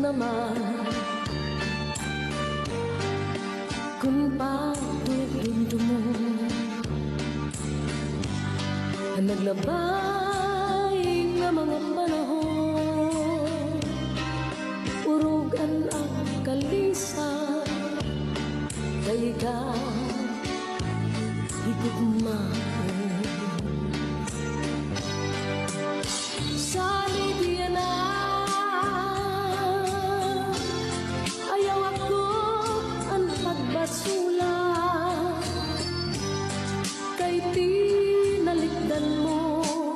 naman kung pagdudundo mo ang naglabay ng mga panahon, urugan ang kalisan kay ikaw igugmaon. Salig yan na ayaw ako ang pagbasula kay tinalikdan mo.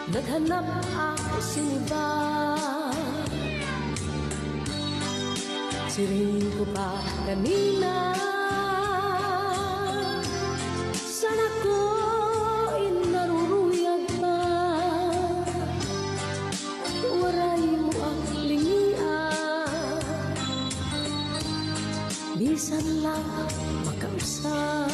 Naghanap ako siba, siring ko pa kanina. Sana ko inaruruyag pa, waray mo ang lingian, bisan lang makausap.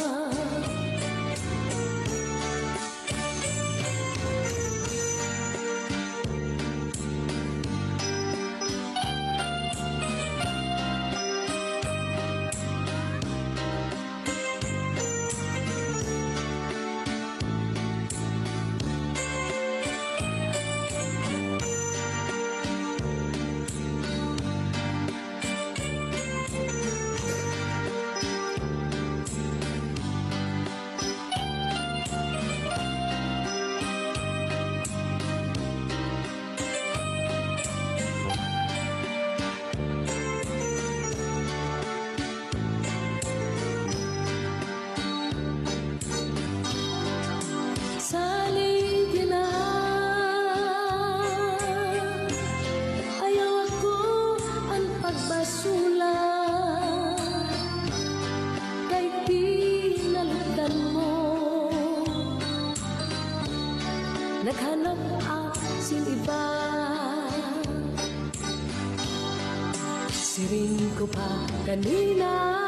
Basula kay tinalukdan mo. Naghanap asin iba, siring ko pa kanina.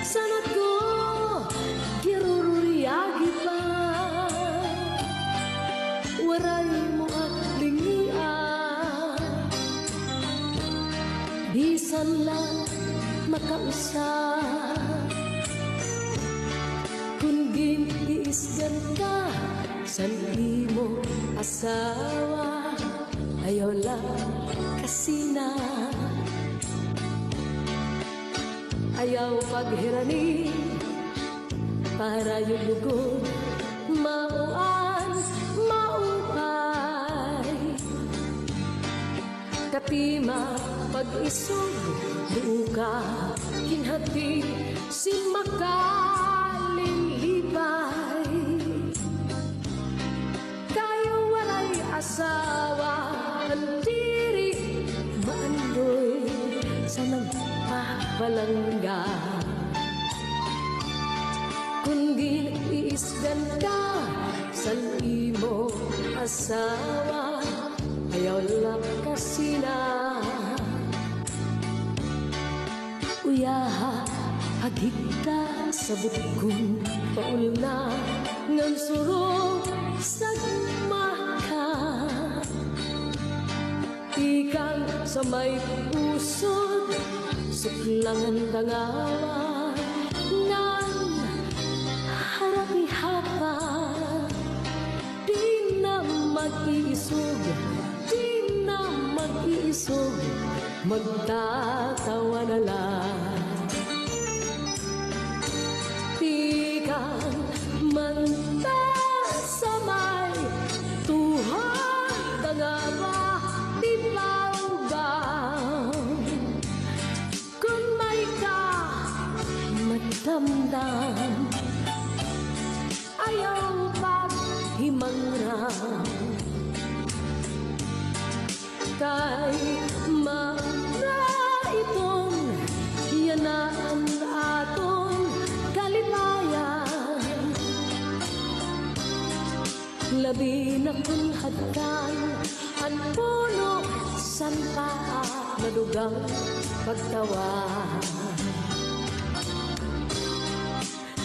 Sana ko giruruyagi pa, waray mo at lingian, bisan lang makausap. Kung giniisgan ka sa mo asawa, ayaw lang kasi na ayaw paghirani para yung lugod mauan maupay. Katima pag-isog buka kinhati si makalilibay, kayo walay asawa andiri maandoy sa nagpapalangga. Kung giniisgan ka sa imo asawa, ayaw lang kasi na uyaha hagita sa butkong paulna ngan suro sa maka. Ikang sa may pusod suklangan dangawa ngan harapi-hapa, di na mag-iisog, di na mag-iisog, magtatawa na lang. Di kang manta sa may tuhod dangawa, di bawang kung may ka madamdam, ayaw paghimangram kay mga itong yanaan atong kalimayan. Labi na kung hadkan ang puno san paa nadugang pagtawa.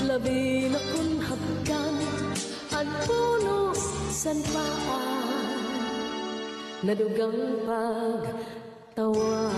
Labi na kung hadkan ang puno san paa nadugang pagtawa.